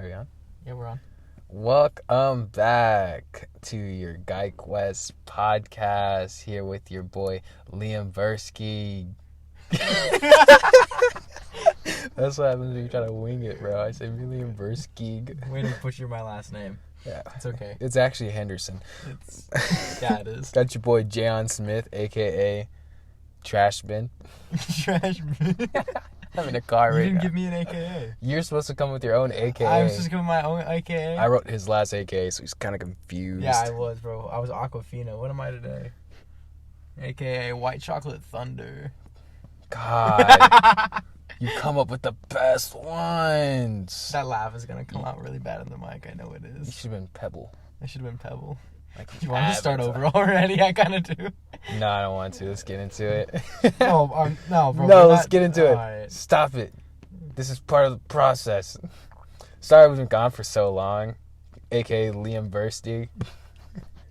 Are we on? Yeah, we're on. Welcome back to your GuysWhoQuest podcast. Here with your boy Liam Versky. That's what happens when you try to wing it, bro. I say Liam Versky. Way to butcher my last name. Yeah, it's okay. It's actually Henderson. Yeah, it is. Got your boy Jada Smith, aka Trash Bin. Trash bin. I'm in a car right now. You didn't give me an AKA. You're supposed to come with your own AKA. I was just giving my own AKA. I wrote his last AKA, so he's kind of confused. Yeah, I was, bro. I was Aquafina. What am I today? AKA White Chocolate Thunder. God. You come up with the best ones. That laugh is going to come out really bad in the mic. I know it is. You should have been Pebble. I should have been Pebble. Like, you want to start over already? I kind of do. No, I don't want to. Let's get into it. No, bro. No, let's get into it. Right. Stop it. This is part of the process. Sorry we've been gone for so long. AKA Liam Versky.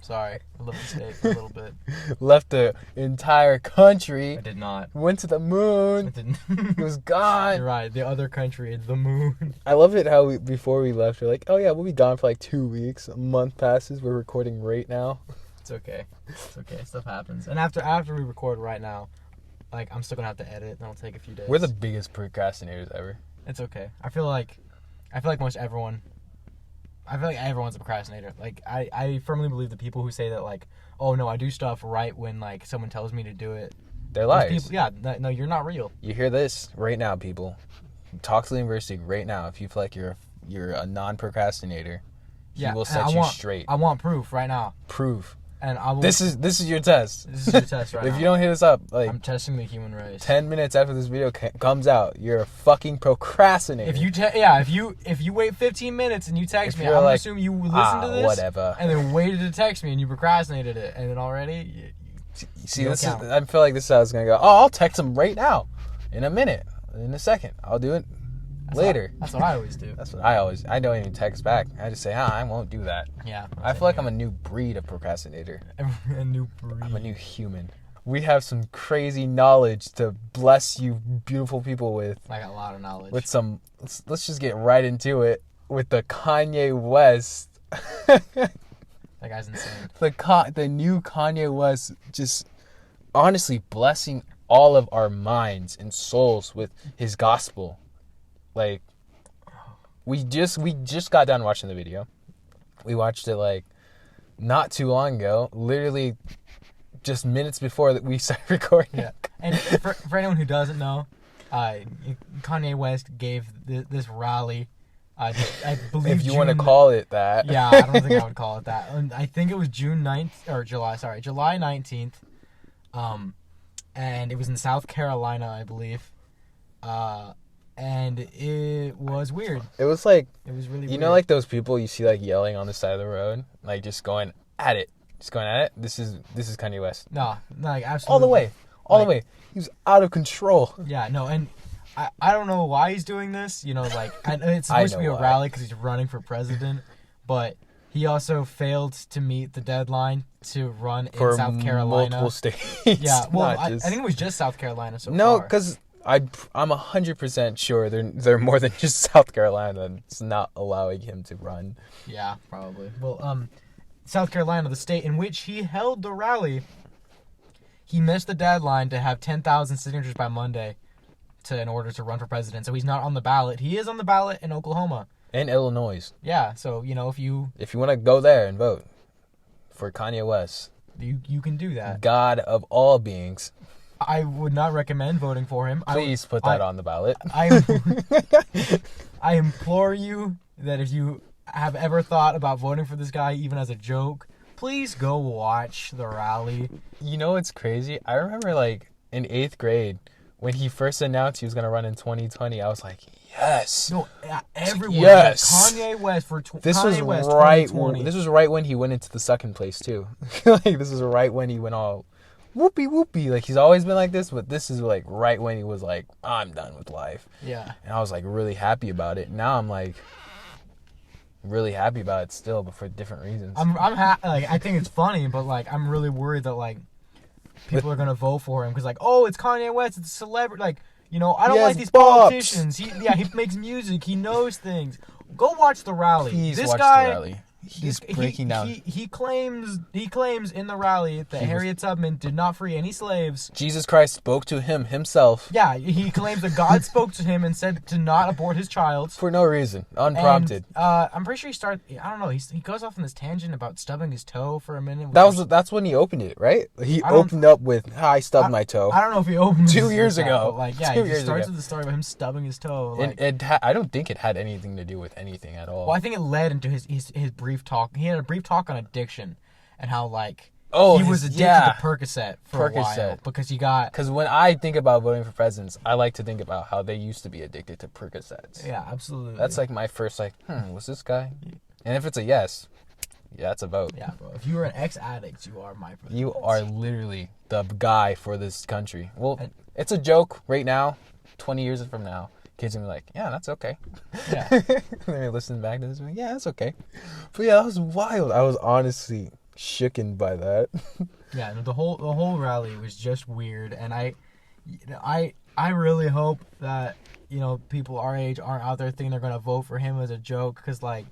Sorry. I love the state a little bit. Left the entire country. I did not. Went to the moon. I didn't. He was gone. You're right. The other country, the moon. I love it how before we left, we're like, oh yeah, we'll be gone for like 2 weeks. A month passes. We're recording right now. It's okay. It's okay. Stuff happens. And after we record right now, like, I'm still going to have to edit. And it'll take a few days. We're the biggest procrastinators ever. It's okay. I feel like everyone's a procrastinator. Like, I firmly believe the people who say that, like, oh, no, I do stuff right when, like, someone tells me to do it. They're liars. People, yeah, no, you're not real. You hear this right now, people. Talk to the university right now if you feel like you're a non-procrastinator. He will set you straight. I want proof right now. Proof. And I will. This is your test. This is your test right now. If you don't hit us up, like, I'm testing the human race. 10 minutes after this video comes out, you're a fucking procrastinator. If you wait 15 minutes and you text me, I'm gonna assume you listened to this, whatever, and then waited to text me and you procrastinated it, and then already. See, I feel like this is how it's gonna go. Oh, I'll text him right now, in a minute, in a second. I'll do it later. That's what I always do. I don't even text back. I just say, I won't do that. Yeah. I feel like I'm a new breed of procrastinator. A new breed. I'm a new human. We have some crazy knowledge to bless you beautiful people with. I got a lot of knowledge. With some, let's just get right into it with the Kanye West. That guy's insane. The new Kanye West just honestly blessing all of our minds and souls with his gospel. Like, we just got done watching the video. We watched it, like, not too long ago. Literally just minutes before that we started recording. Yeah. And for anyone who doesn't know, Kanye West gave this rally. I believe if you want to call it that. Yeah, I don't think I would call it that. And I think it was July 19th. And it was in South Carolina, I believe. And it was weird. It was like, it was really weird. You know, like those people you see, like, yelling on the side of the road, like, just going at it. This is Kanye West. No, like, absolutely. All the way. He was out of control. Yeah, no, and I don't know why he's doing this. You know, like, and it's supposed to be a rally because he's running for president, but he also failed to meet the deadline to run in South Carolina. Multiple states. Yeah, well, I think it was just South Carolina so far. No, because I'm 100% sure they're more than just South Carolina that's not allowing him to run. Yeah, probably. Well, South Carolina, the state in which he held the rally, he missed the deadline to have 10,000 signatures by Monday in order to run for president. So he's not on the ballot. He is on the ballot in Oklahoma. And Illinois. Yeah, so, you know, if you want to go there and vote for Kanye West. You can do that. God of all beings. I would not recommend voting for him. Please put that on the ballot. I implore you that if you have ever thought about voting for this guy, even as a joke, please go watch the rally. You know what's crazy? I remember, like, in 8th grade, when he first announced he was going to run in 2020, I was like, yes. No, everyone. Yes. Kanye West for this Kanye was West right. 2020. This was right when he went into the second place too. Like, this was right when he went all whoopee. Like, he's always been like this, but this is, like, right when he was like, I'm done with life. Yeah. And I was, like, really happy about it. Now I'm, like, really happy about it still, but for different reasons. I'm happy. Like, I think it's funny, but, like, I'm really worried that, like, people are gonna vote for him because, like, oh, it's Kanye West, it's a celebrity. Like, you know, I don't like these politicians. He makes music, he knows things. Go watch the rally. Please this watch guy, the rally. He's breaking down. He claims in the rally that Harriet Tubman did not free any slaves. Jesus Christ spoke to him himself. Yeah, he claims that God spoke to him and said to not abort his child. For no reason. Unprompted. And, I'm pretty sure he started, I don't know, he goes off on this tangent about stubbing his toe for a minute. That's when he opened it, right? He opened up with, I stubbed my toe. I don't know if he opened 2 years ago. But like, yeah, he starts with the story about him stubbing his toe. Like, I don't think it had anything to do with anything at all. Well, I think it led into his brief talk. He had a brief talk on addiction and how, like, he was addicted to Percocet for a while because when I think about voting for presidents, I like to think about how they used to be addicted to Percocets. Yeah, absolutely. That's like my first, like, was this guy? And if it's a yes, yeah, it's a vote. Yeah, bro. If you are an ex-addict, you are my president. You are literally the guy for this country. Well, it's a joke right now. 20 years from now, kids are gonna be like, yeah, that's okay. Yeah. They're listening back to this, like, yeah, that's okay. But yeah, that was wild. I was honestly shooken by that. Yeah, no, the whole rally was just weird, and I really hope that, you know, people our age aren't out there thinking they're gonna vote for him as a joke, because, like,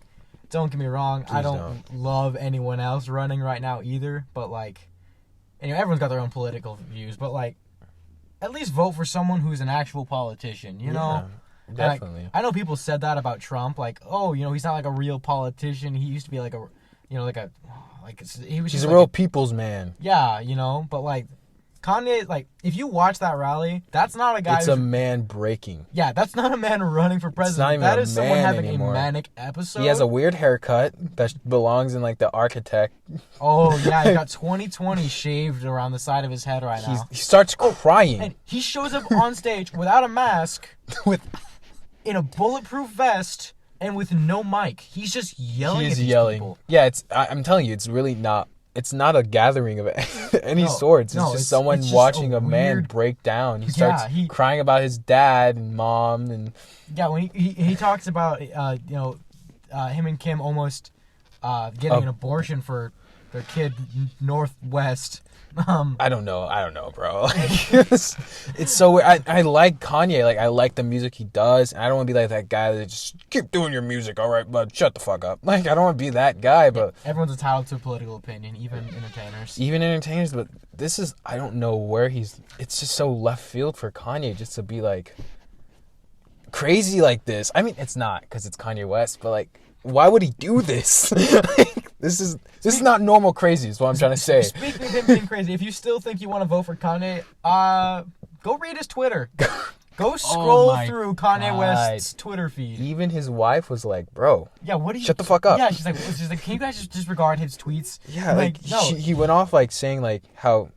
don't get me wrong, I don't love anyone else running right now either, but, like, and, you know, everyone's got their own political views, but, like, at least vote for someone who's an actual politician, you know? Definitely. Like, I know people said that about Trump, like, oh, you know, he's not like a real politician. He used to be like a, you know, he's a real people's man. Yeah, you know, but like Kanye, like, if you watch that rally, that's not a guy. It's a man breaking. Yeah, that's not a man running for president. It's not even that is someone having anymore. A manic episode. He has a weird haircut that belongs in, like, the architect. Oh yeah, he got 2020 shaved around the side of his head right now. He starts crying. And he shows up on stage without a mask, in a bulletproof vest, and with no mic. He's just yelling at these people. Yeah, I'm telling you, it's really not. It's not a gathering of any sorts. It's just someone watching a man break down. He starts crying about his dad and mom, and when he talks about you know, him and Kim almost getting an abortion for their kid Northwest. I don't know, bro. Like, it's so weird. I like Kanye. Like, I like the music he does. And I don't want to be like that guy that just keep doing your music, all right, but shut the fuck up. Like, I don't want to be that guy. But everyone's entitled to a political opinion, even entertainers. But this is, I don't know where he's. It's just so left field for Kanye just to be like crazy like this. I mean, it's not, because it's Kanye West, but like, why would he do this? Like, this is not normal crazy, is what I'm trying to say. Speaking of him being crazy, if you still think you want to vote for Kanye, go read his Twitter. Go scroll through Kanye West's Twitter feed. Even his wife was like, bro, yeah, what do you... Shut the fuck up. Yeah, she's like, can you guys just disregard his tweets? Yeah, like no. He went off, like, saying, like, how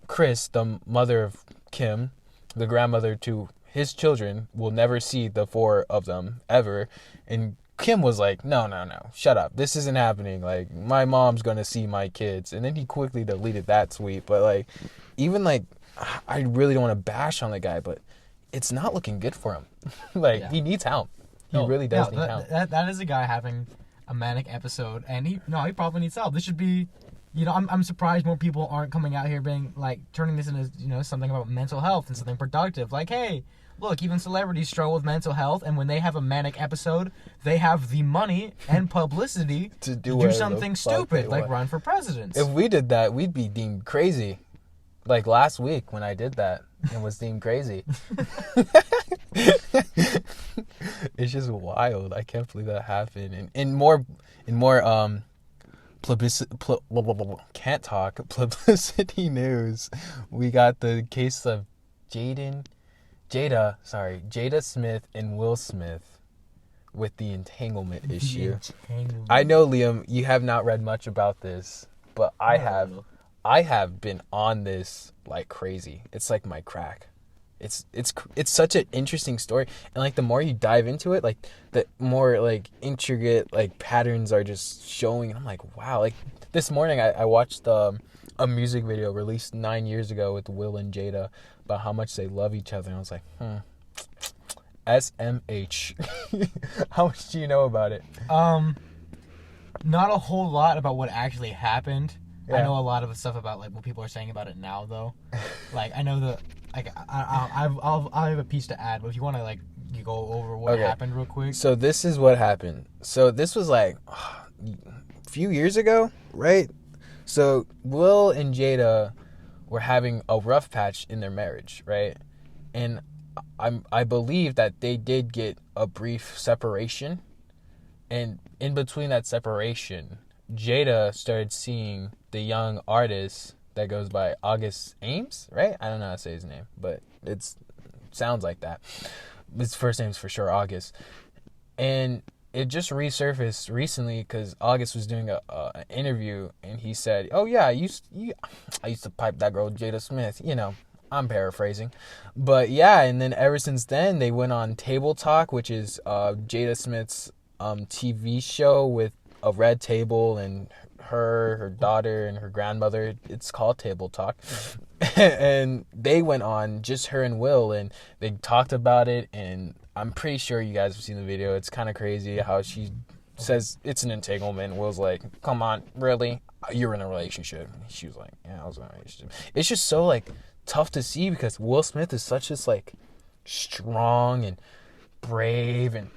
Chris, the mother of Kim, the grandmother to his children, will never see the four of them ever. And Kim was like, no, shut up. This isn't happening. Like, my mom's going to see my kids. And then he quickly deleted that tweet. But, like, even, like, I really don't want to bash on the guy, but it's not looking good for him. Like, he needs help. He really does need help. That is a guy having a manic episode. And he probably needs help. This should be... You know, I'm surprised more people aren't coming out here being, like, turning this into, you know, something about mental health and something productive. Like, hey, look, even celebrities struggle with mental health, and when they have a manic episode, they have the money and publicity to do something stupid, like run for president. If we did that, we'd be deemed crazy. Like last week when I did that and was deemed crazy. It's just wild. I can't believe that happened. And in more publicity news, we got the case of Jada Smith and Will Smith with the entanglement issue. I know, Liam, you have not read much about this, but I have been on this like crazy. It's like my crack. It's such an interesting story, and like the more you dive into it, like the more like intricate like patterns are just showing. And I'm like, wow. Like this morning, I watched a music video released 9 years ago with Will and Jada about how much they love each other, and I was like, SMH. How much do you know about it? Not a whole lot about what actually happened. Yeah. I know a lot of stuff about like what people are saying about it now, though. Like I know I have a piece to add, but if you want to like you go over what happened real quick? So this is what happened. So this was like a few years ago, right? So Will and Jada were having a rough patch in their marriage, right? And I believe that they did get a brief separation. And in between that separation, Jada started seeing the young artist that goes by August Ames, right? I don't know how to say his name, but it sounds like that. His first name's for sure August. And it just resurfaced recently because August was doing an interview, and he said, "Oh yeah, I used to pipe that girl Jada Smith." You know, I'm paraphrasing, but yeah. And then ever since then, they went on Table Talk, which is Jada Smith's TV show with a red table and her daughter and her grandmother. It's called Table Talk. And they went on, just her and Will, and they talked about it, and I'm pretty sure you guys have seen the video. It's kind of crazy how she says it's an entanglement. Will's like, "Come on, really? You're in a relationship?" She was like, "Yeah, I was in a relationship." It's just so like tough to see because Will Smith is such this like strong and brave, and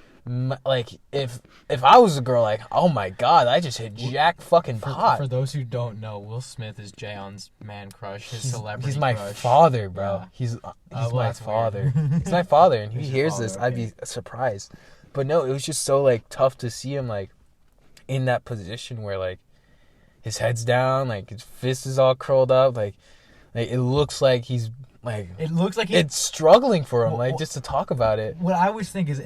like if I was a girl, like, oh my god, I just hit jack fucking pot. For those who don't know, Will Smith is Jaeon's man crush, his celebrity He's my crush. father, bro. Yeah. He's Well, my that's father. weird. He's my father, and he He's your hears father, this, I'd okay. be surprised. But no, it was just so like tough to see him like in that position where like his head's down, like his fist is all curled up, like it looks like he's like it's struggling for him, like just to talk about it. What I always think is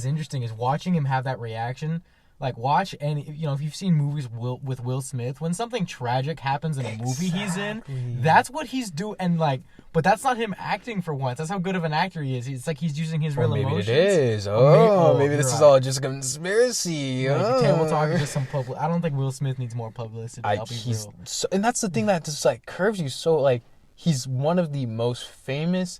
interesting is watching him have that reaction. Like, watch any, if you've seen movies with Will Smith, when something tragic happens in a movie he's in, that's what he's doing. And like, but that's not him acting for once. That's how good of an actor he is. It's like he's using his real emotions. Maybe it is. Maybe this is all just a conspiracy. Like, Table Talk is just some public. I don't think Will Smith needs more publicity. I'll be real. And that's the thing that just like curves you so like. He's one of the most famous,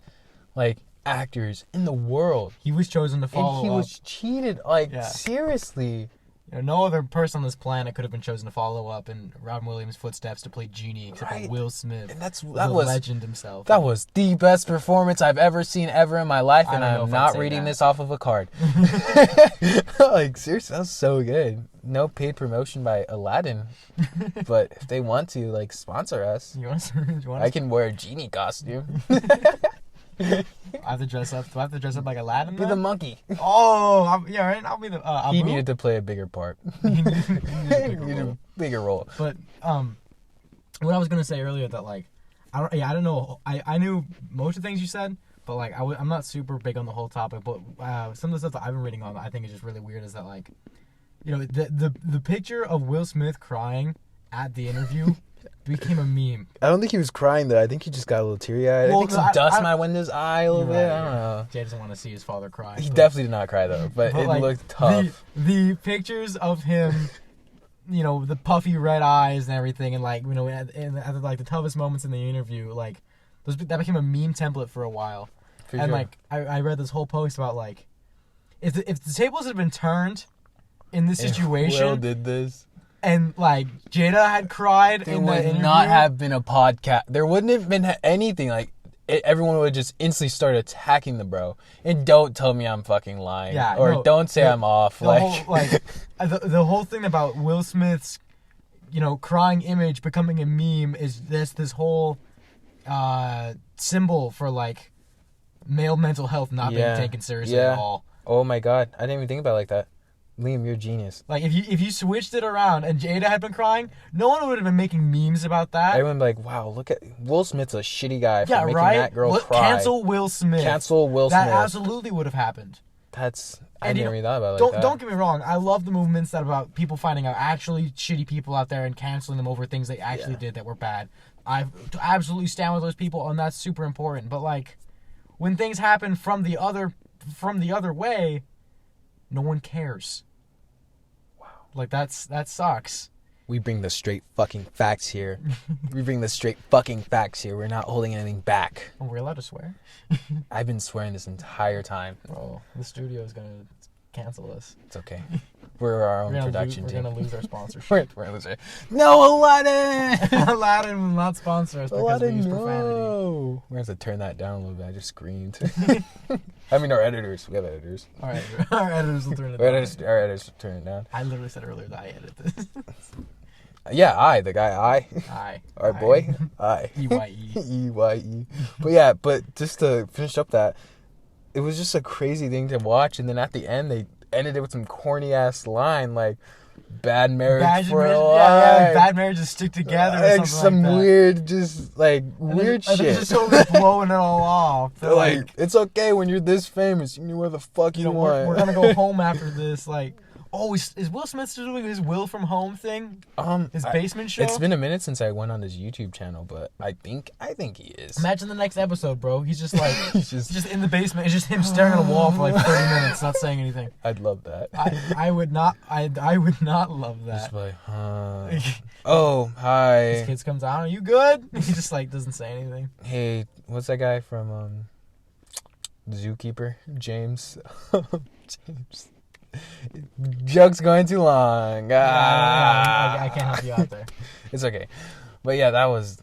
like, actors in the world. He was chosen to follow up. And he was cheated. Like, seriously. No other person on this planet could have been chosen to follow up in Robin Williams' footsteps to play Genie except for Will Smith. And that was legend himself. That was the best performance I've ever seen in my life, and I'm not reading this off of a card. Like, seriously, that was so good. No paid promotion by Aladdin, but if they want to, like, sponsor us, I can wear a genie costume. I have to dress up. Do I have to dress up like Aladdin? Be the monkey. Oh, right. I'll be the. He needed to play a bigger part. He needed a bigger role. But what I was gonna say earlier that like, I don't know. I knew most of the things you said, but like I'm not super big on the whole topic. But some of the stuff that I've been reading on that I think is just really weird is that like, the picture of Will Smith crying at the interview became a meme. I don't think he was crying though. I think he just got a little teary-eyed. I think some dust might went in his eye a little bit. I don't know. Jay doesn't want to see his father cry. He definitely did not cry though, but it like, looked tough. The pictures of him, the puffy red eyes and everything, and like at like the toughest moments in the interview, like that became a meme template for a while. Like I read this whole post about like if the tables had been turned in this situation, Will did this. And like Jada had cried in the interview. There would not have been a podcast. There wouldn't have been anything. Like everyone would just instantly start attacking the bro. And don't tell me I'm fucking lying. Yeah, or don't say I'm off. The whole thing about Will Smith's, crying image becoming a meme is this whole symbol for like male mental health not being taken seriously at all. Oh my god, I didn't even think about it like that. Liam, you're a genius. Like, if you switched it around and Jada had been crying, no one would have been making memes about that. Everyone would be like, wow, look at... Will Smith's a shitty guy for making that girl cry. Cancel Will Smith. Cancel Will Smith. That absolutely would have happened. I never even thought about it like that. Don't get me wrong. I love the movements that about people finding out actually shitty people out there and canceling them over things they actually did that were bad. I absolutely stand with those people, and that's super important. But, like, when things happen from the other way, no one cares. Like, that sucks. We bring the straight fucking facts here. We're not holding anything back. Are we allowed to swear? I've been swearing this entire time. Bro, the studio is gonna cancel us. It's okay. We're our own production team. We're gonna lose our sponsorship. We're gonna lose it. No, Aladdin! Aladdin will not sponsor us because we use profanity. No. We're gonna have to turn that down a little bit. I just screamed. I mean, our editors. We have editors. All right, our editors will turn it down. Our editors will turn it down. I literally said earlier that I edit this. Yeah, the guy, our boy, EYE. EYE. But yeah, but just to finish up that, it was just a crazy thing to watch, and then at the end, they ended it with some corny ass line like, bad marriage for a life. Yeah, bad marriages stick together or like something some like that. weird, just like weird shit. They're just totally blowing it all off. They're like, it's okay when you're this famous. You can do whatever the fuck you want. We're gonna go home after this. Like, oh, is Will Smith still doing his Will from Home thing? His basement show. It's been a minute since I went on his YouTube channel, but I think he is. Imagine the next episode, bro. He's just like he's just in the basement. It's just him staring at a wall for like 30 minutes, not saying anything. I'd love that. I would not. I would not love that. Just like, oh, hi. His kids comes out. Are you good? He just like doesn't say anything. Hey, what's that guy from Zookeeper? James. James. Joke's going too long. I can't help you out there. It's okay. But yeah, that was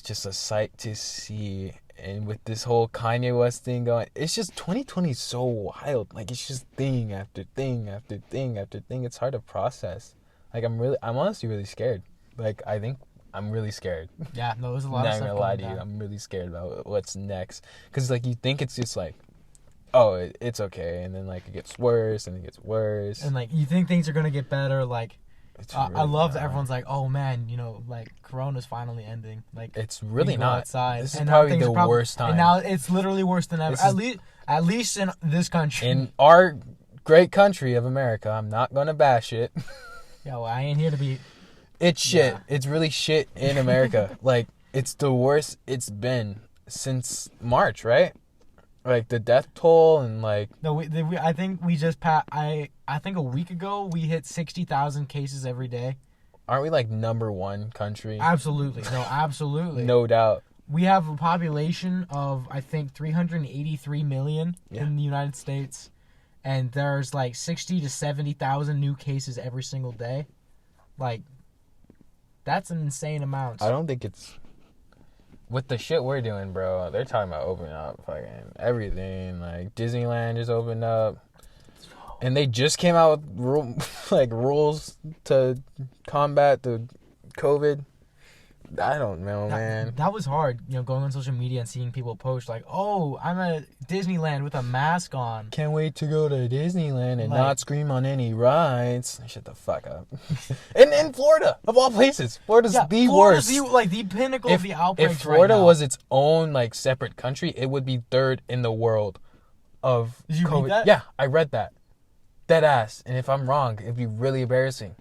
just a sight to see. And with this whole Kanye West thing going, it's just 2020 is so wild. Like, it's just thing after thing after thing after thing. It's hard to process. Like, I'm honestly really scared. Like, I think I'm really scared. Yeah, no, there's a lot of stuff. Not gonna lie to you, I'm really scared about what's next. Because like, you think it's just like, oh, it's okay, and then like it gets worse and it gets worse, and like you think things are gonna get better. Like, really I love that everyone's like, oh man, like Corona's finally ending. Like, it's really not. Outside. This is probably the worst time. And now it's literally worse than ever. At least in this country, in our great country of America. I'm not gonna bash it. Yeah, well, I ain't here to be. It's shit. Yeah. It's really shit in America. Like, it's the worst it's been since March, right? Like the death toll and like no, I think we just I think a week ago we hit 60,000 cases every day. Aren't we like #1 country? Absolutely, absolutely, no doubt. We have a population of I think 383 million in the United States, and there's like 60 to 70,000 new cases every single day. Like, that's an insane amount. I don't think it's. With the shit we're doing, bro, they're talking about opening up fucking everything. Like, Disneyland just opened up. And they just came out with rules to combat the COVID. I don't know, man. That was hard, going on social media and seeing people post like, oh, I'm at Disneyland with a mask on. Can't wait to go to Disneyland and not scream on any rides. Shut the fuck up. And in Florida, of all places. Florida's the worst. Florida's the pinnacle of the outbreaks. If Florida was its own separate country, it would be third in the world of COVID. Did you read that? Yeah, I read that. Dead ass. And if I'm wrong, it'd be really embarrassing.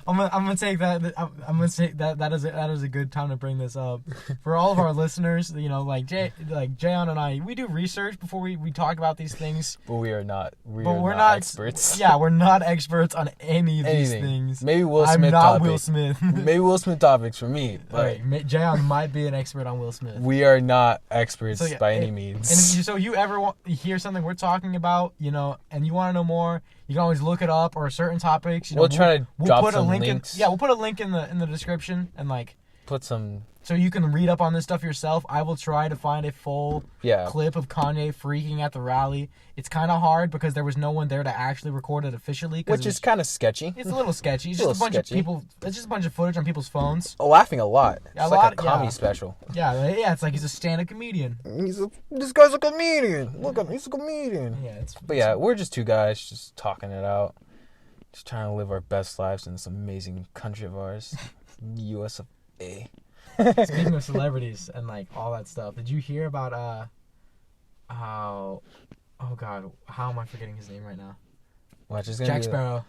I'm gonna take that. I'm gonna say that is a good time to bring this up for all of our listeners. Like Jayon and I, we do research before we talk about these things. But we're not experts. Yeah, we're not experts on any of these things. Maybe Will Smith. I'm not Will Smith. Maybe Will Smith topics for me. But Jayon might be an expert on Will Smith. We are not experts by any means. And if you ever hear something we're talking about, and you want to know more, you can always look it up, or certain topics. We'll try to drop some links. We'll put a link in the description and put some. So you can read up on this stuff yourself. I will try to find a full clip of Kanye freaking at the rally. It's kind of hard because there was no one there to actually record it officially. Which is kind of sketchy. It's a little sketchy. It's just a bunch of people. It's just a bunch of footage on people's phones. Laughing a lot. It's like a comedy special. Yeah. It's like he's a stand-up comedian. This guy's a comedian. Look at him. He's a comedian. Yeah. We're just two guys just talking it out. Just trying to live our best lives in this amazing country of ours. US of A. Speaking of celebrities and all that stuff, did you hear about how am I forgetting his name right now? Jack Sparrow.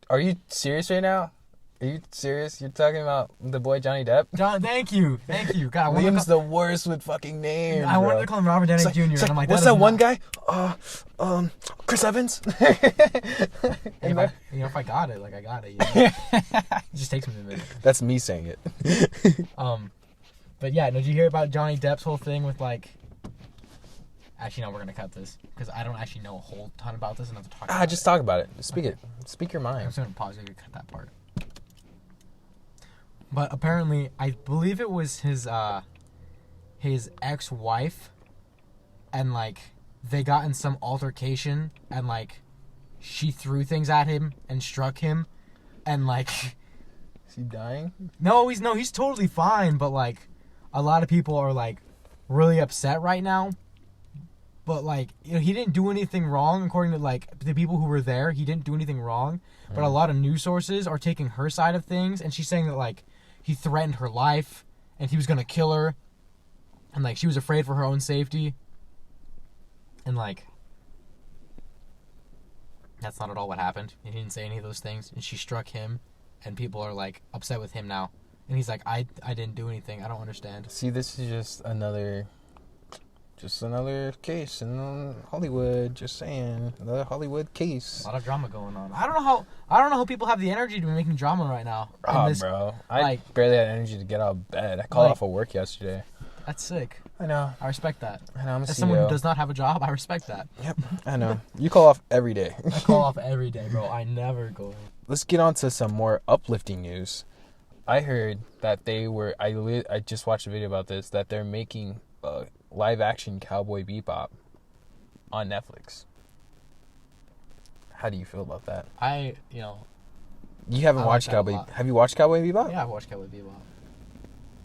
Are you serious right now? Are you serious? You're talking about the boy Johnny Depp? Thank you. God, Liam's the worst with fucking names. I wanted to call him Robert Downey Jr. And I'm like, what's that one guy? Chris Evans. If I got it, I got it. It just takes me a minute. That's me saying it. But yeah, did you hear about Johnny Depp's whole thing with Actually, no, we're gonna cut this because I don't actually know a whole ton about this enough to talk about Just it. talk about it. Speak Okay. it. Speak your I'm mind. just gonna pause it and cut that part. But apparently, I believe it was his ex-wife, and like they got in some altercation, and like she threw things at him and struck him, and like Is he dying? he's totally fine, but like a lot of people are like really upset right now. But like, you know, he didn't do anything wrong according to like the people who were there. He didn't do anything wrong. But a lot of news sources are taking her side of things, and she's saying that like he threatened her life and he was gonna kill her, and like she was afraid for her own safety. And like that's not at all what happened. He didn't say any of those things, and she struck him, and people are like upset with him now. And he's like, I didn't do anything. I don't understand. See, this is just another case in Hollywood. Just saying, another Hollywood case. A lot of drama going on. I don't know how people have the energy to be making drama right now. Bro, I barely had energy to get out of bed. I called off of work yesterday. That's sick. I know. I respect that. I know. I'm a As CEO. someone who does not have a job, I respect that. Yep. I know. You call off every day. I call off every day, bro. I never go. Let's get on to some more uplifting news. I heard that I just watched a video about this, that they're making live action Cowboy Bebop on Netflix. How do you feel about that? You haven't watched like that a Cowboy. lot. Have you watched Cowboy Bebop? Yeah, I've watched Cowboy Bebop.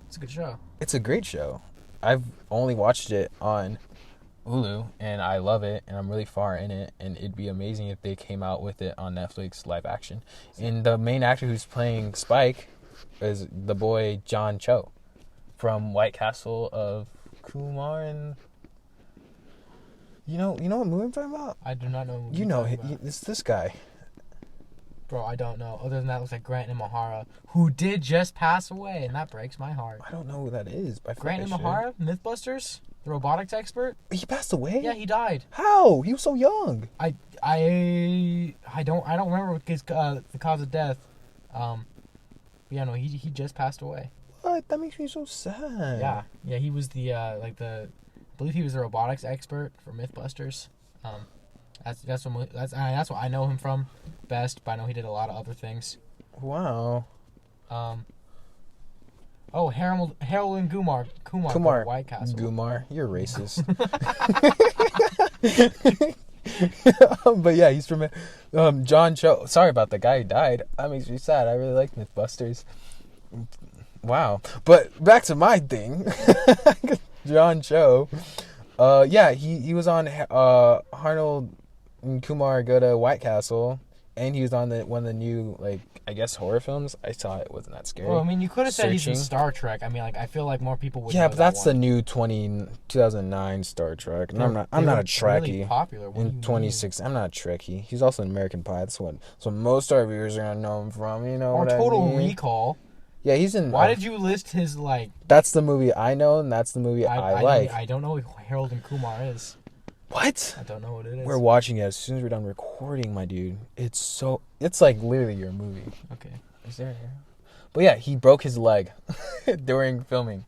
It's a good show. It's a great show. I've only watched it on Hulu, and I love it, and I'm really far in it, and it'd be amazing if they came out with it on Netflix live action. And the main actor who's playing Spike is the boy John Cho from White Castle of Kumar, and you know what movie I'm talking about? I do not know. It's this guy. Bro, I don't know. Other than that, it looks like Grant Imahara, who did just pass away, and that breaks my heart. I don't know who that is. But Grant Imahara, Mythbusters, the robotics expert. He passed away? Yeah, he died. How? He was so young. I don't remember the cause of death. Yeah, no, he just passed away. What? That makes me so sad. Yeah, he was I believe he was the robotics expert for Mythbusters. That's what I know him from best, but I know he did a lot of other things. Wow. Harold and Kumar from White Castle. Kumar, you're racist. But yeah, he's from John Cho. Sorry about the guy who died. That makes me sad. I really like Mythbusters. Wow. But back to my thing. John Cho. He was on Arnold and Kumar Go to White Castle, and he was on one of the new, I guess, horror films. I saw it. Wasn't that scary. Well, I mean, you could have said he's in Star Trek. I mean, I feel like more people would. Yeah, know but that's that the new 2009 Star Trek. And I'm not a Trekkie. Really popular. In 2006, I'm not a Trekkie. He's also an American Pie. That's what. So most of our viewers are gonna know him from. You know or what Total I mean? Recall. Yeah, he's in. Why did you list his That's the movie I know, and that's the movie I like. I don't know who Harold and Kumar is. What? I don't know what it is. We're watching it as soon as we're done recording, my dude. It's like literally your movie. Okay. Is there? But yeah, he broke his leg during filming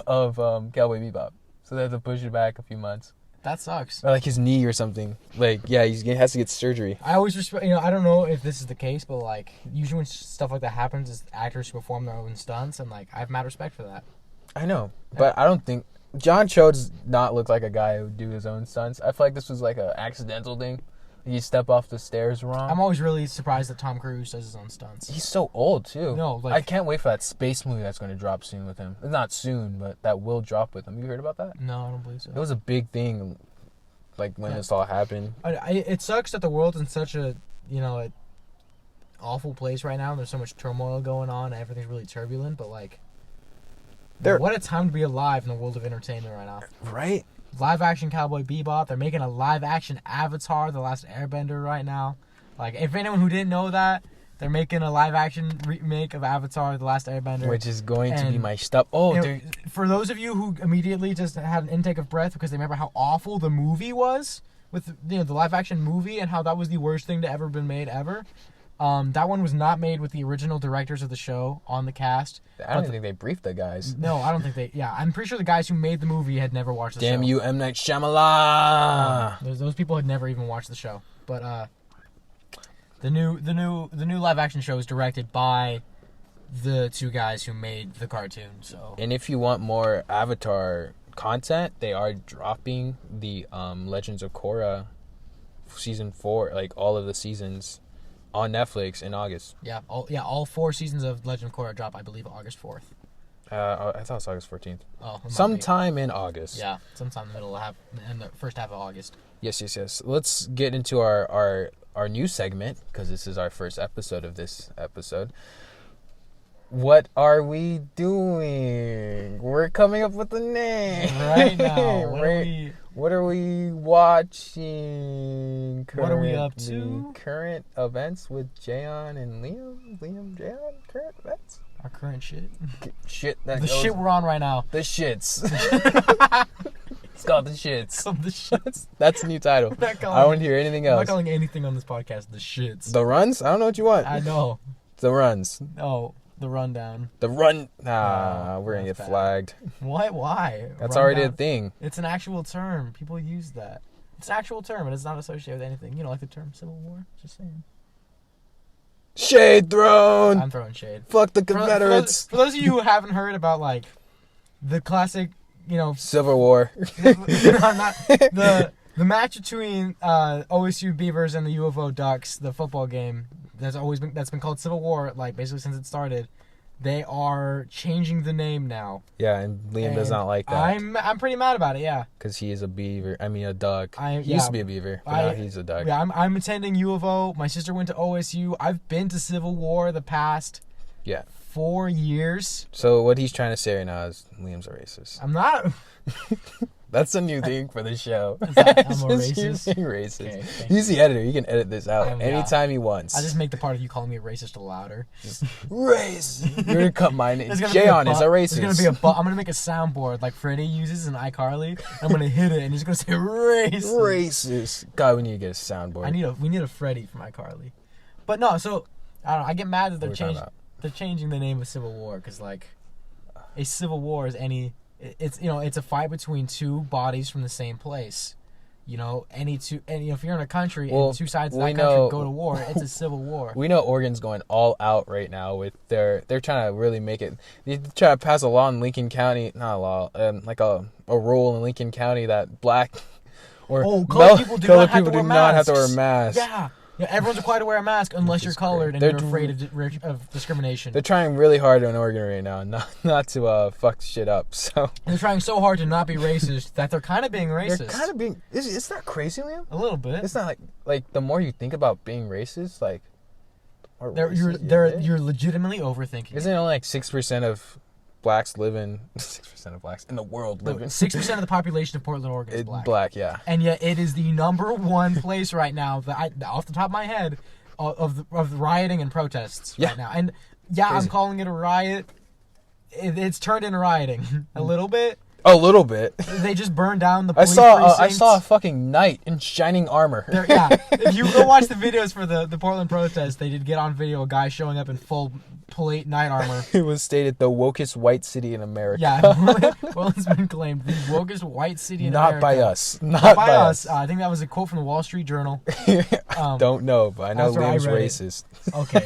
of Cowboy Bebop, so they had to push it back a few months. That sucks. Or his knee or something. He has to get surgery. I always respect. I don't know if this is the case, but usually when stuff like that happens, is actors who perform their own stunts, and I have mad respect for that. I know, but I don't think John Cho does not look like a guy who would do his own stunts. I feel like this was an accidental thing. You step off the stairs wrong. I'm always really surprised that Tom Cruise does his own stunts. He's so old too. No, I can't wait for that space movie that's going to drop soon with him. Not soon, but that will drop with him. You heard about that? No, I don't believe so. It was a big thing, when this all happened. It sucks that the world's in such a an awful place right now. There's so much turmoil going on. And everything's really turbulent, but what a time to be alive in the world of entertainment right now. Right? Live action Cowboy Bebop. They're making a live action Avatar, The Last Airbender right now. If anyone who didn't know that, they're making a live action remake of Avatar, The Last Airbender. Which is going to be my stuff. For those of you who immediately just had an intake of breath because they remember how awful the movie was with the live action movie and how that was the worst thing to ever been made ever. That one was not made with the original directors of the show on the cast. I don't think they briefed the guys. No, I don't think they... Yeah, I'm pretty sure the guys who made the movie had never watched the show. Damn you, M. Night Shyamalan! Those people had never even watched the show. But the new live action show is directed by the two guys who made the cartoon. So, and if you want more Avatar content, they are dropping the Legends of Korra season 4, like all of the seasons, on Netflix in August. Yeah, all 4 seasons of Legend of Korra drop, I believe, August 4th. I thought it was August 14th. Oh, sometime in August. Yeah, sometime in the first half of August. Yes. Let's get into our new segment, because this is our first episode of this episode. What are we doing? We're coming up with a name right now. What are we watching? What are we up to? Current events with Jayon and Liam. Jayon. Current events. Our current shit. Shit shit we're on right now. The shits. It's called The Shits. The Shits. That's the new title. I don't want to hear anything else. I'm not calling anything on this podcast The Shits. The Runs? I don't know what you want. I know. The Runs. Oh, The Rundown. The Run. We're going to get flagged. What? Why? That's already a thing. It's an actual term. People use that. It's an actual term, and it's not associated with anything. You know, like the term Civil War. Just saying. Shade thrown. I'm throwing shade. Fuck the Confederates. For those of you who haven't heard about, like, the classic, Civil War. The match between OSU Beavers and the U of O Ducks, the football game that's been called Civil War, like, basically since it started. They are changing the name now. Yeah, and Liam does not like that. I'm pretty mad about it. Yeah. Because he is a beaver. I mean, a duck. He used to be a beaver, but now he's a duck. Yeah, I'm attending U of O. My sister went to OSU. I've been to Civil War the past 4 years. So what he's trying to say right now is Liam's a racist. I'm not. That's a new thing for the show. Is that I'm a racist? Being racist. Okay, he's the editor. He can edit this out anytime he wants. I just make the part of you calling me a racist louder. Racist. You're going to cut my name. Jayon is a racist. There's going to be I'm going to make a soundboard like Freddie uses in iCarly. I'm going to hit it and he's going to say racist. Racist. God, we need to get a soundboard. We need a Freddie from iCarly. But no, so I don't know. I get mad that they're changing the name of Civil War because, like, a civil war is it's a fight between two bodies from the same place. If you're in a country and two sides of that country go to war, it's a civil war. We know Oregon's going all out right now with they're trying to really make it. They try to pass a law in Lincoln County, not a law, like a rule in Lincoln County that black or colored people do not have to wear masks. Yeah, everyone's required to wear a mask unless you're colored and you're afraid of discrimination. They're trying really hard in Oregon right now, not to fuck shit up. So they're trying so hard to not be racist that they're kind of being racist. They're kind of being. It's not crazy, Liam. A little bit. It's not like the more you think about being racist, like you're legitimately overthinking. Isn't it only like 6% of blacks live in 6% of blacks in the world live in 6% of the population of Portland, Oregon is black. Black, yeah. And yet it is the number one place right now that off the top of my head of rioting and protests right now. And crazy. I'm calling it a riot. It's turned into rioting a little bit. A little bit. They just burned down the police precincts. I saw a fucking knight in shining armor. If you go watch the videos for the Portland protests, they did get on video a guy showing up in full plate knight armor. It was stated the wokest white city in America. Yeah, well, it's been claimed the wokest white city in America. Not by us. Not by us. I think that was a quote from the Wall Street Journal. Don't know, but I know Liam's racist. Okay.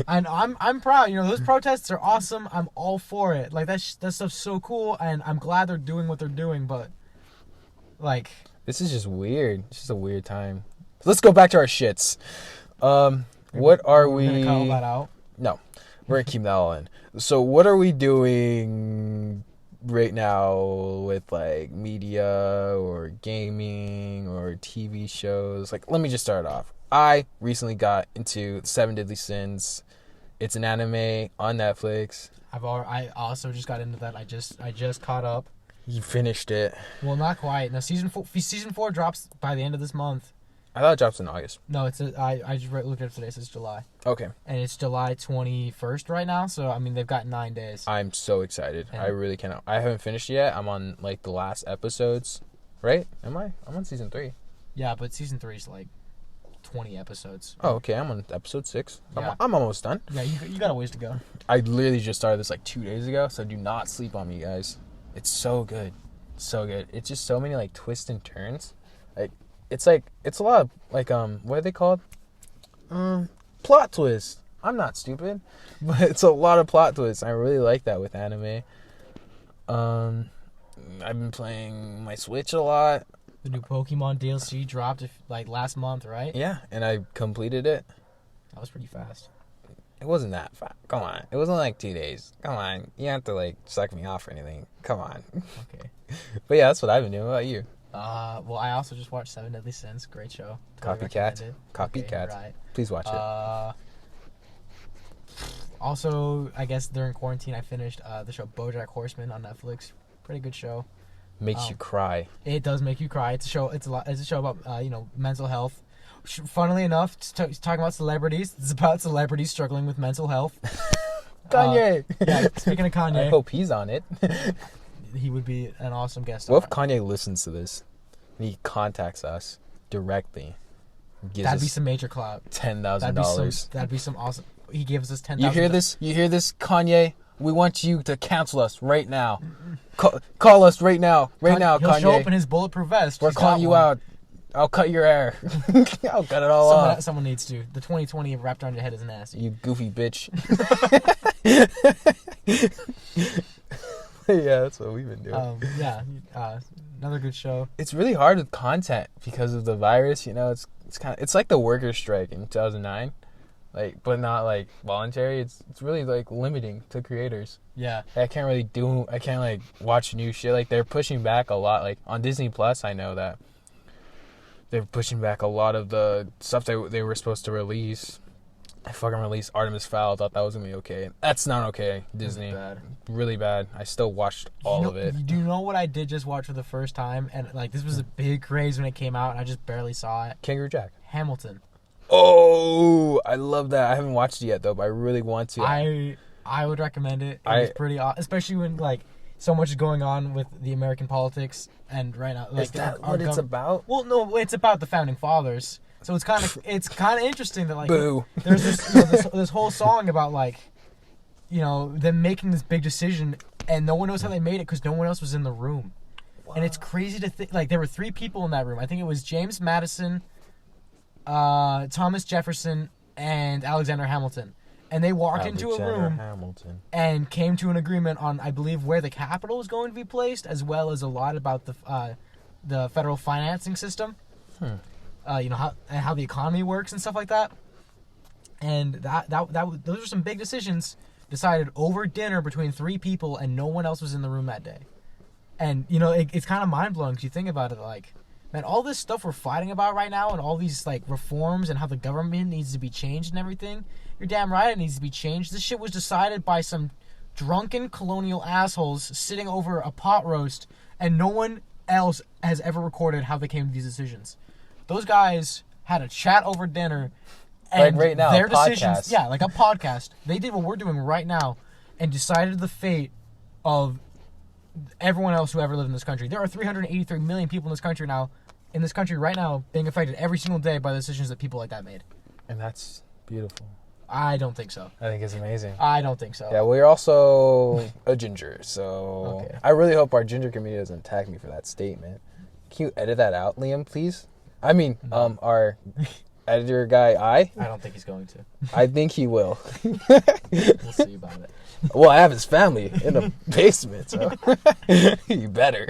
And I'm proud. Those protests are awesome. I'm all for it. Like that stuff's so cool, and I'm glad they're doing what they're doing. But like, this is just weird. It's just a weird time. Let's go back to our shits. What are we? Gonna cut all that out? No, we're gonna keep that all in. So, what are we doing right now with like media or gaming or TV shows? Like, let me just start off. I recently got into 7 Deadly Sins. It's an anime on Netflix. I also just got into that. I just caught up. You finished it? Well, not quite. No, season 4 drops by the end of this month. I thought it drops in August. No, I just looked at it today. It says July. Okay. And it's July 21st right now, so I mean they've got 9 days. I'm so excited. I really cannot. I haven't finished yet. I'm on like the last episodes, right? Am I? I'm on season 3. Yeah, but season 3 is like 20 episodes. Oh, okay. I'm on episode 6. Yeah. I'm almost done. Yeah, you got a ways to go. I literally just started this like 2 days ago, so do not sleep on me, guys. It's so good. So good. It's just so many like twists and turns. It's a lot of like what are they called? Plot twists. I'm not stupid, but it's a lot of plot twists. I really like that with anime. I've been playing my Switch a lot. The new Pokemon DLC dropped like last month, right? Yeah, and I completed it. That was pretty fast. It wasn't that fast. Come on. It wasn't like 2 days. Come on. You don't have to like suck me off or anything. Come on. Okay. But yeah, that's what I've been doing. What about you? Well, I also just watched Seven Deadly Sins. Great show. Copycat. Okay, Copycat. right. Please watch it. Also, I guess during quarantine, I finished the show BoJack Horseman on Netflix. Pretty good show. Makes you cry. It does make you cry. It's a show. It's a show about mental health. Funnily enough, it's talking about celebrities. It's about celebrities struggling with mental health. Kanye. Yeah. Speaking of Kanye, I hope he's on it. he would be an awesome guest. What if Kanye listens to this and he contacts us directly? That'd be some major clout. $10,000. That'd be some awesome. He gives us $10,000. You hear this? You hear this, Kanye? We want you to cancel us right now. Call us right now. Right now, He'll Kanye. show up in his bulletproof vest. We're calling you out. I'll cut your hair. I'll cut it all off. Someone needs to. The 2020 wrapped around your head is nasty. You goofy bitch. Yeah, that's what we've been doing. Another good show. It's really hard with content because of the virus. You know, it's like the workers' strike in 2009. But not like voluntary. It's really like limiting to creators. Yeah. I can't like watch new shit. Like they're pushing back a lot. Like on Disney Plus, I know that they're pushing back a lot of the stuff they were supposed to release. I fucking released Artemis Fowl. Thought that was gonna be okay. That's not okay. Disney, bad. Really bad. I still watched all of it. Do you know what I did just watch for the first time? And like this was a big craze when it came out, and I just barely saw it. Kangaroo Jack. Hamilton. Oh, I love that. I haven't watched it yet though, but I really want to. I would recommend it. It's pretty, especially when like so much is going on with the American politics and right now. Like, is that what it's about? Well, no, it's about the founding fathers. So it's kind of interesting that like Boo. There's this whole song about like them making this big decision and no one knows how they made it because no one else was in the room. Wow. And it's crazy to think like there were 3 people in that room. I think it was James Madison, Thomas Jefferson, and Alexander Hamilton. And they walked into a room and came to an agreement on, I believe, where the capital was going to be placed, as well as a lot about the federal financing system. How the economy works and stuff like that. And those are some big decisions decided over dinner between 3 people, and no one else was in the room that day. And it's kind of mind blowing because you think about it, like, man, all this stuff we're fighting about right now, and all these like reforms and how the government needs to be changed and everything. You're damn right it needs to be changed. This shit was decided by some drunken colonial assholes sitting over a pot roast, and no one else has ever recorded how they came to these decisions. Those guys had a chat over dinner, and like right now, their podcast. decisions, like a podcast. They did what we're doing right now, and decided the fate of everyone else who ever lived in this country. There are 383 million people in this country right now, being affected every single day by the decisions that people like that made. And that's beautiful. I don't think so. I think it's amazing. I don't think so. Yeah, we're also a ginger, so okay. I really hope our ginger community doesn't attack me for that statement. Can you edit that out, Liam, please? I mean, our editor guy, I don't think he's going to. I think he will. We'll see about it. Well, I have his family in the basement, so you better.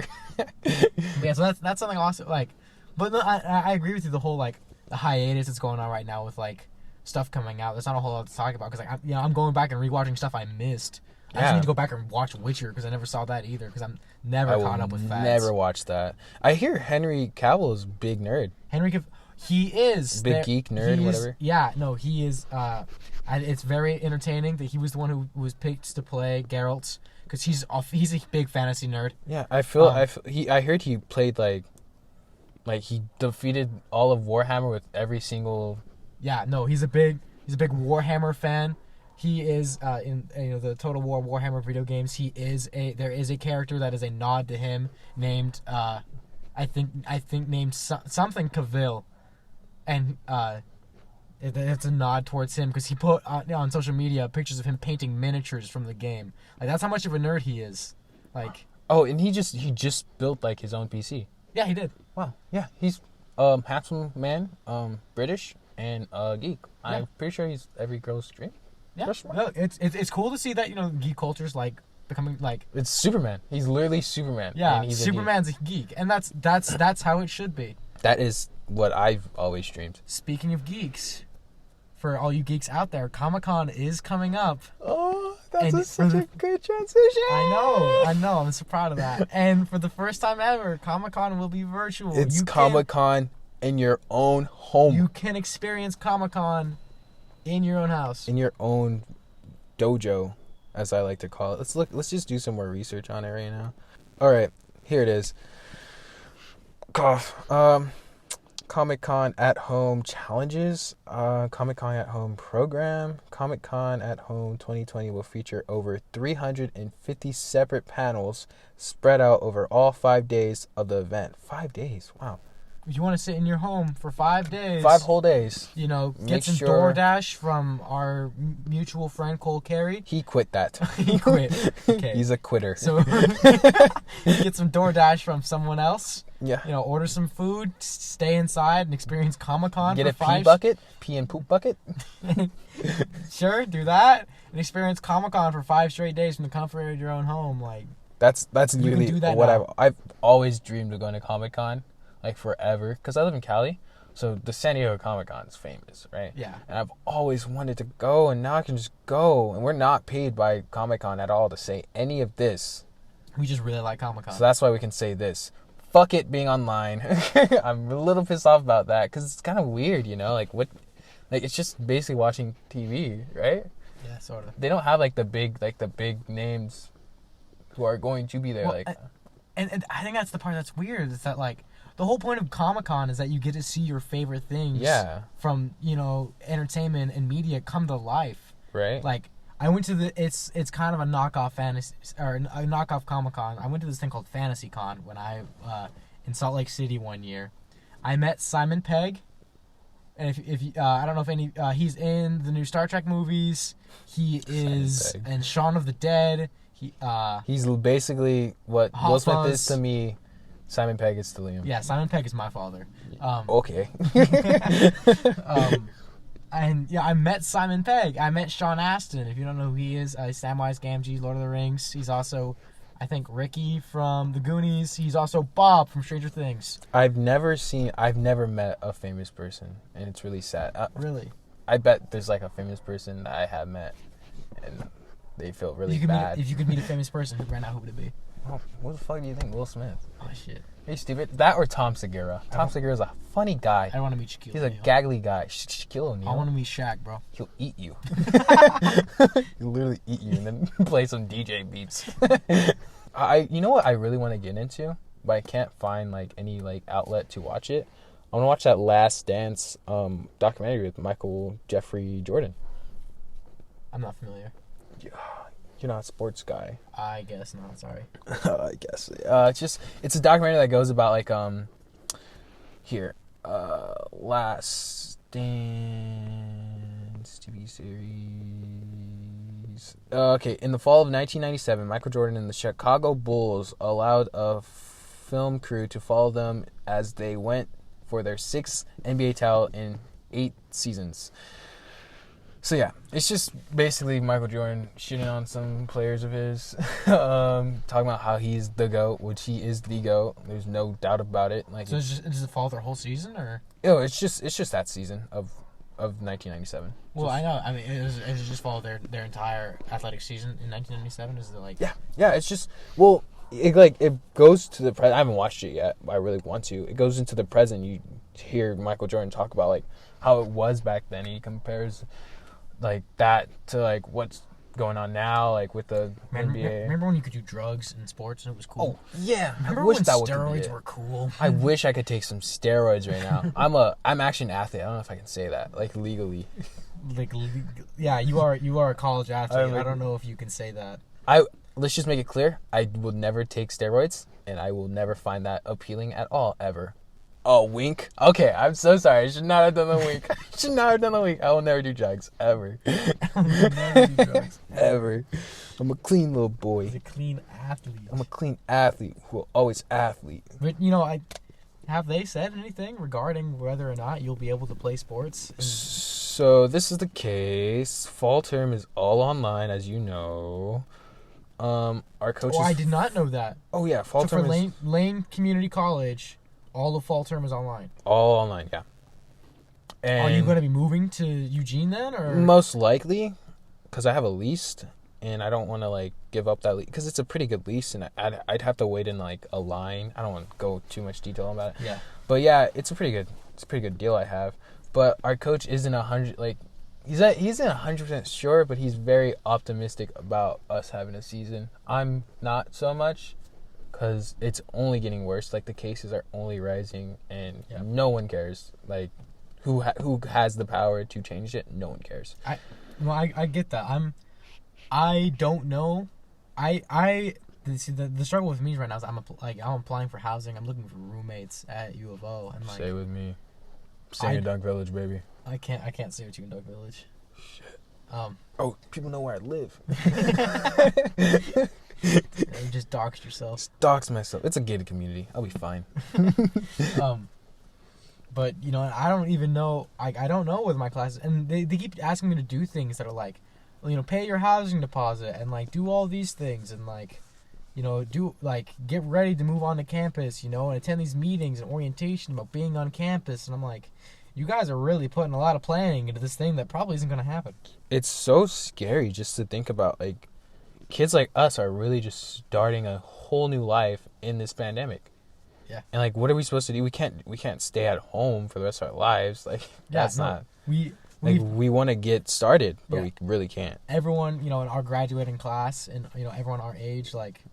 Yeah, so that's something awesome. Like, but no, I agree with you. The whole like the hiatus that's going on right now with like stuff coming out. There's not a whole lot to talk about because like I'm going back and rewatching stuff I missed. I just need to go back and watch Witcher because I never saw that either because I'm never caught up with facts. Never watched that. I hear Henry Cavill is a big nerd. He is big geek nerd, whatever. Yeah, no, he is. It's very entertaining that he was the one who was picked to play Geralt because he's a big fantasy nerd. Yeah, I heard he played like he defeated all of Warhammer with every single. Yeah, no, he's a big Warhammer fan. He is in the Total War Warhammer video games. There is a character that is a nod to him named I think named something Cavill, and it's a nod towards him because he put on social media pictures of him painting miniatures from the game. Like, that's how much of a nerd he is. Like, oh, and he just built like his own PC. Yeah, he did. Wow. Yeah, he's handsome man, British and geek. Yeah. I'm pretty sure he's every girl's dream. Yeah, well, it's cool to see that, you know, geek culture's like becoming like, it's Superman. He's literally Superman. Yeah, and Superman's a geek, and that's how it should be. That is what I've always dreamed. Speaking of geeks, for all you geeks out there, Comic-Con is coming up. Oh, that's such a good transition. I know. I'm so proud of that. And for the first time ever, Comic-Con will be virtual. It's Comic-Con in your own home. You can experience Comic-Con in your own house. In your own dojo, as I like to call it. Let's just do some more research on it right now. All right, here it is. Cough. Comic-Con at Home challenges, Comic-Con at Home program. Comic-Con at Home 2020 will feature over 350 separate panels spread out over all 5 days of the event. 5 days, wow. If you want to sit in your home for 5 days. 5 whole days. You know, get some DoorDash from our mutual friend Cole Carey. He quit that. He quit. Okay. He's a quitter. So get some DoorDash from someone else. Yeah. You know, order some food, stay inside, and experience Comic-Con. Get a pee and poop bucket. Sure, do that and experience Comic-Con for 5 straight days from the comfort of your own home. Like, that's literally what I've always dreamed of going to Comic-Con, like forever, because I live in Cali, so the San Diego Comic-Con is famous, right? Yeah. And I've always wanted to go, and now I can just go, and we're not paid by Comic-Con at all to say any of this. We just really like Comic-Con. So that's why we can say this. Fuck it being online. I'm a little pissed off about that because it's kind of weird, you know? Like, it's just basically watching TV, right? Yeah, sort of. They don't have the big names who are going to be there. Well, and I think that's the part that's weird. Is that like the whole point of Comic-Con is that you get to see your favorite things. Yeah. From, you know, entertainment and media come to life. Right. Like, I went to it's kind of a knockoff a knockoff Comic-Con. I went to this thing called Fantasy Con when I in Salt Lake City one year. I met Simon Pegg, and if I don't know if he's in the new Star Trek movies. He is in Shaun of the Dead. He's basically what Will Smith is to me. Simon Pegg is to Liam. Yeah, Simon Pegg is my father. Okay. And yeah, I met Simon Pegg. I met Sean Astin. If you don't know who he is, Samwise Gamgee, Lord of the Rings. He's also, I think, Ricky from The Goonies. He's also Bob from Stranger Things. I've never met a famous person, and it's really sad. Really? I bet there's a famous person that I have met, and they feel really bad. If you could meet a famous person right now, who would it be? Oh, what the fuck do you think? Will Smith. Oh, shit. Hey, stupid. That or Tom Segura. Tom Segura's a funny guy. I want to meet Shaquille He's a gaggly guy. Shaquille O'Neal. I want to meet Shaq, bro. He'll eat you. He'll literally eat you and then play some DJ beats. You know what I really want to get into, but I can't find any outlet to watch it. I want to watch that Last Dance documentary with Michael Jeffrey Jordan. I'm not familiar. Yeah. You're not a sports guy. I guess not. Sorry. I guess. It's a documentary that goes about Last Dance TV series. Okay, in the fall of 1997, Michael Jordan and the Chicago Bulls allowed a film crew to follow them as they went for their 6th NBA title in 8 seasons. So yeah, it's just basically Michael Jordan shitting on some players of his, talking about how he's the GOAT, which he is the GOAT. There's no doubt about it. So does it follow their whole season, or? No, it's just that season of 1997. Well, I know. I mean, it just follow their entire athletic season in 1997? Is it Yeah. It's just it goes to the present. I haven't watched it yet, but I really want to. It goes into the present. You hear Michael Jordan talk about how it was back then. He compares that to what's going on now, with the NBA. Remember when you could do drugs in sports and it was cool? Oh yeah, remember when steroids were cool? I wish I could take some steroids right now. I'm actually an athlete. I don't know if I can say that legally. Yeah, you are a college athlete. I don't know if you can say that. Let's just make it clear. I will never take steroids, and I will never find that appealing at all ever. Oh, wink. Okay, I'm so sorry. I should not have done the wink. I will never do drugs ever. I'll never do drugs ever. I'm a clean little boy. He's a clean athlete. I'm a clean athlete who will always athlete. But have they said anything regarding whether or not you'll be able to play sports? So this is the case. Fall term is all online, as you know. Our coaches. Oh, I did not know that. Oh yeah, fall term for is Lane Community College. All of fall term is online. All online, yeah. And are you going to be moving to Eugene then, or most likely, because I have a lease, and I don't want to like give up that lease because it's a pretty good lease, and I'd have to wait in like a line. I don't want to go too much detail about it. Yeah. But yeah, it's a pretty good deal I have. But our coach isn't 100 like he's isn't 100% sure, but he's very optimistic about us having a season. I'm not so much. Because it's only getting worse. Like, the cases are only rising, and no one cares. Like, who has the power to change it? No one cares. I get that. I don't know. See, the struggle with me right now is I'm applying for housing. I'm looking for roommates at U of O. And stay with me. Stay in Dunk Village, baby. I can't stay with you in Dunk Village. Shit. People know where I live. You just doxed yourself. Doxed myself. It's a gated community. I'll be fine. But I don't even know. I don't know with my classes, and they keep asking me to do things that are like, pay your housing deposit and like do all these things and like, do like get ready to move on to campus, and attend these meetings and orientation about being on campus, and I'm like, you guys are really putting a lot of planning into this thing that probably isn't going to happen. It's so scary just to think about like. Kids like us are really just starting a whole new life in this pandemic. Yeah. And like, what are we supposed to do? We can't stay at home for the rest of our lives. Like, that's not. We want to get started, but we really can't. Everyone, in our graduating class and everyone our age, like,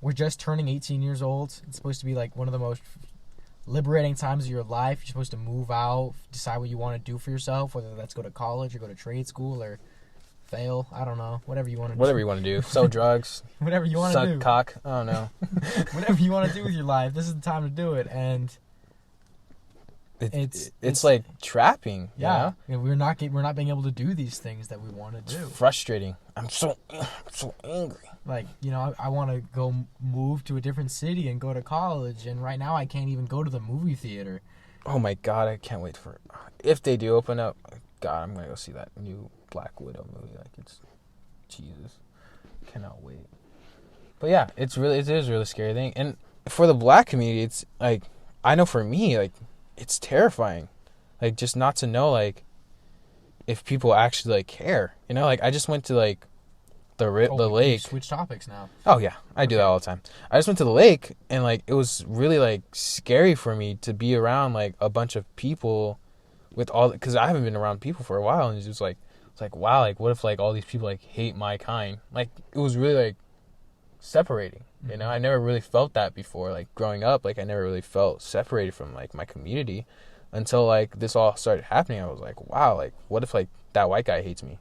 we're just turning 18 years old. It's supposed to be like one of the most liberating times of your life. You're supposed to move out, decide what you want to do for yourself, whether that's go to college or go to trade school or fail. I don't know. Whatever you want to do. Whatever you want to do. Sell drugs. Whatever you want to do. Suck cock. I don't know. Whatever you want to do with your life. This is the time to do it. And it's like trapping. Yeah. We're not being able to do these things that we want to do. It's frustrating. I'm so angry. Like, I want to go move to a different city and go to college. And right now I can't even go to the movie theater. Oh my God. I can't wait for if they do open up. God, I'm going to go see that new Black Widow movie. Like, it's Jesus. Cannot wait. But yeah, it is a really scary thing. And for the black community, it's like, I know for me, like, it's terrifying. Like, just not to know, like, if people actually, like, care. Like, I just went to, like, the lake. Switch topics now. Oh, yeah. I do that all the time. I just went to the lake, and, like, it was really, like, scary for me to be around, like, a bunch of people with all, because I haven't been around people for a while, and it's just like, wow, like, what if, like, all these people, like, hate my kind? Like, it was really, like, separating, I never really felt that before, like, growing up, like, I never really felt separated from, like, my community until, like, this all started happening. I was like, wow, like, what if, like, that white guy hates me?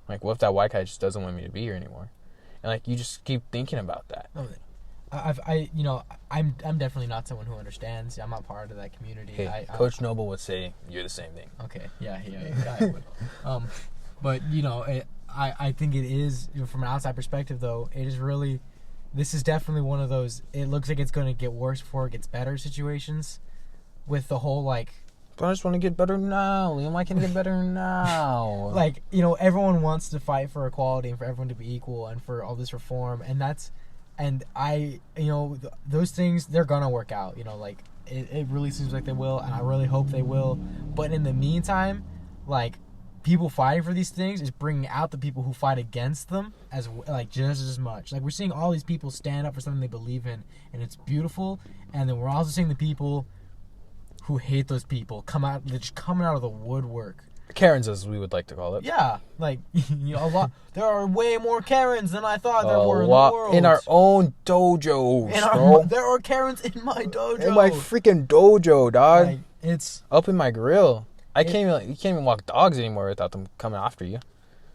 Like, what if that white guy just doesn't want me to be here anymore? And, like, you just keep thinking about that. I'm definitely not someone who understands. I'm not part of that community. Hey, Coach Noble would say you're the same thing. Okay, yeah, I would. But I think it is, from an outside perspective though, it is really, this is definitely one of those, it looks like it's going to get worse before it gets better situations with the whole like, but I just want to get better now, Liam. Why can't I get better now? Like, everyone wants to fight for equality and for everyone to be equal and for all this reform, and that's, and I, those things, they're going to work out, like, it really seems like they will, and I really hope they will. But in the meantime, like, people fighting for these things is bringing out the people who fight against them as, like, just as much. Like, we're seeing all these people stand up for something they believe in, and it's beautiful. And then we're also seeing the people who hate those people they're just coming out of the woodwork. Karens, as we would like to call it. Yeah, like, a lot. There are way more Karens than I thought there were in the world. In our own dojos, there are Karens in my dojo. In my freaking dojo, dog. Like, it's up in my grill. You can't even walk dogs anymore without them coming after you.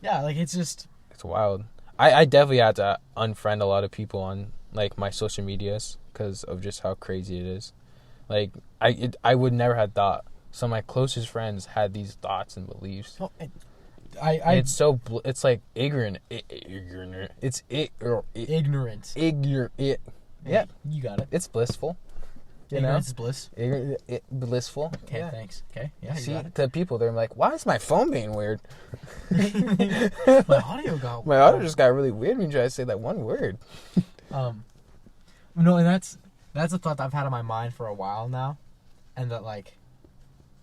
Yeah, like, it's just, it's wild. I definitely had to unfriend a lot of people on, like, my social medias because of just how crazy it is. Like, I would never have thought. Some of my closest friends had these thoughts and beliefs. Oh, It's it's like ignorant. Ignorant. It's ignorant. Ignorant. Yeah, you got it. it's blissful. You Ignorance is bliss. Blissful. Okay, yeah. thanks. Okay, yeah, See, you got it. to people, they're like, "Why is my phone being weird?" My audio got My audio just got really weird when you try to say that one word. No, and that's a thought that I've had in my mind for a while now, and that like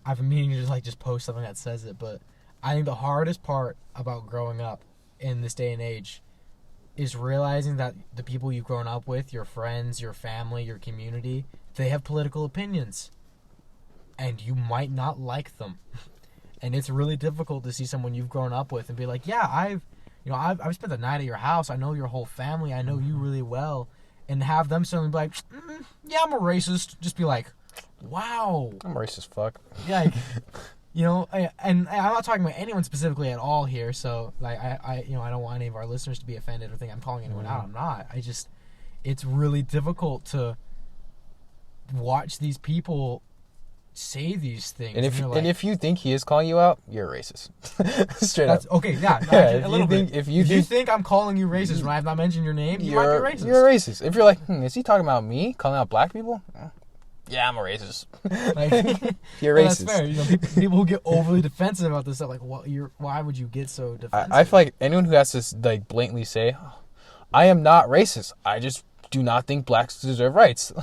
I've been meaning to just post something that says it. But I think the hardest part about growing up in this day and age is realizing that the people you've grown up with, your friends, your family, your community, they have political opinions, and you might not like them. And it's really difficult to see someone you've grown up with and be like, yeah, I've spent the night at your house. I know your whole family. I know you really well. And have them suddenly be like, yeah, I'm a racist. Just be like, wow. I'm racist, fuck. Yeah, like, and I'm not talking about anyone specifically at all here. So, like, I don't want any of our listeners to be offended or think I'm calling anyone out. I'm not. It's really difficult to watch these people say these things. And if you think he is calling you out, you're a racist. Straight up. Okay, yeah, actually, a little bit. If you think I'm calling you racist when I have not mentioned your name, you might be racist. You're a racist. If you're like, is he talking about me, calling out black people? Yeah, I'm a racist. Like, you're racist. That's fair. People who get overly defensive about this stuff, like, why would you get so defensive? I feel like anyone who has to like blatantly say, I am not racist. I just do not think blacks deserve rights.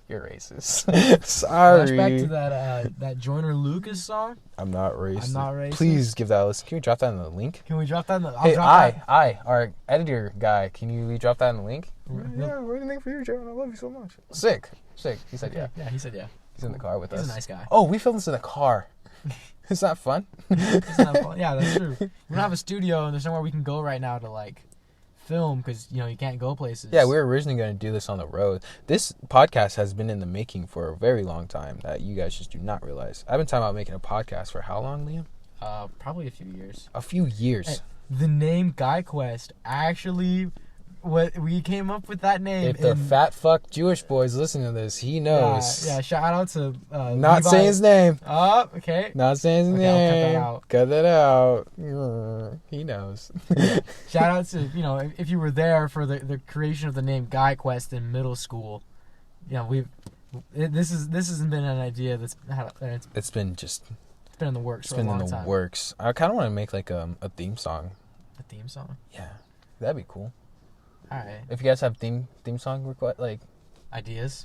You're racist. Sorry. Flashback to that Joyner Lucas song. I'm not racist. I'm not racist. Please give that a listen. Can we drop that in the link? Can we drop that in the Hey, our editor guy, can you drop that in the link? Yeah, we're gonna make for you, Jared. I love you so much. Sick. He said yeah. Yeah, he said yeah. He's in the car with us. He's a nice guy. Oh, we filmed this in the car. Is that fun? It's not fun. Yeah, that's true. We don't have a studio, and there's somewhere we can go right now to like film because you can't go places. Yeah, we were originally going to do this on the road. This podcast has been in the making for a very long time that you guys just do not realize. I've been talking about making a podcast for how long, Liam? Probably a few years. A few years. Hey, the name GuysWhoQuest actually, what we came up with that name. If the fat fuck Jewish boys listening to this, he knows. Yeah. Shout out to not Levi. saying his name. Oh, okay. Not saying his name. I'll cut that out. He knows. Shout out to if you were there for the creation of the name GuysQuest in middle school. This hasn't been an idea it's been in the works. It's been in the works. I kind of want to make like a theme song. A theme song? Yeah, that'd be cool. All right. If you guys have theme song request like ideas.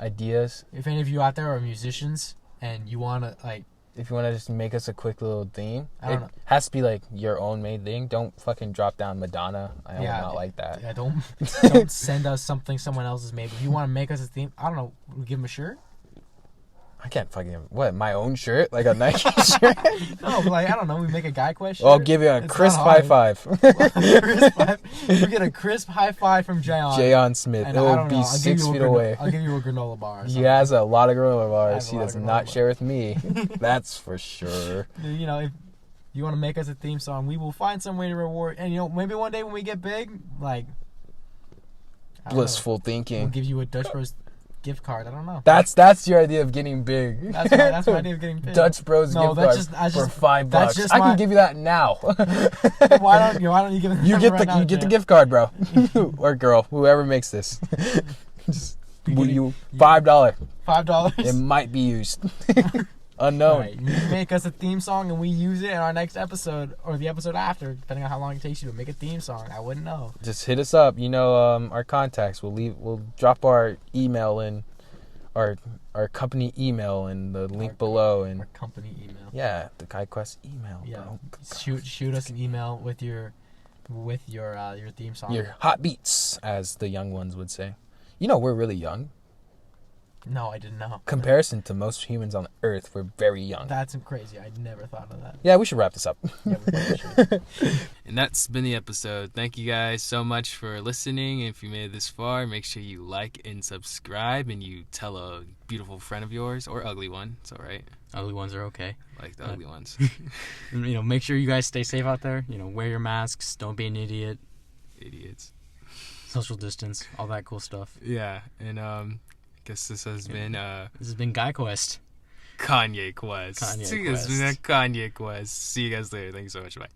If any of you out there are musicians and you want to if you want to just make us a quick little theme, it has to be like your own made thing. Don't fucking drop down Madonna. I will not like that. Yeah, don't send us something someone else has made. If you want to make us a theme, I don't know, give them a shirt. I can't fucking my own shirt, like a Nike shirt. No, I don't know. We make a GuysQuest shirt. I'll give you a crisp high five. You get a crisp high five from Jayon Smith. It will be 6 feet away. I'll give you a granola bar. He has a lot of granola bars. He does not share with me. That's for sure. If you want to make us a theme song, we will find some way to reward. And maybe one day when we get big, blissful thinking. We'll give you a Dutch Bros gift card. I don't know. That's your idea of getting big. That's my idea of getting big. Dutch Bros gift card for $5. I can give you that now. Why don't you give it? You get the gift card, bro, or girl, whoever makes this. Just you $5. $5. It might be used. Unknown. Right. You make us a theme song and we use it in our next episode or the episode after, depending on how long it takes you to make a theme song. I wouldn't know. Just hit us up. Our contacts. We'll drop our email in our company email in the link below and our company email. Yeah, the GuysQuest email. Yeah. Bro. Shoot us an email with your theme song. Your hot beats, as the young ones would say. We're really young. No, I didn't know. Comparison to most humans on the earth, we're very young. That's crazy. I never thought of that. Yeah, we should wrap this up. Yeah, we probably should. And that's been the episode. Thank you guys so much for listening. If you made it this far, make sure you like and subscribe, and you tell a beautiful friend of yours or ugly one. It's all right. Ugly ones are okay. Like the ugly ones. Make sure you guys stay safe out there. Wear your masks. Don't be an idiot. Idiots. Social distance. All that cool stuff. Yeah, and guess this has been This has been GuysWhoQuest. Kanye Quest. Kanye This has been a Quest. Kanye Quest. See you guys later. Thanks so much. Bye.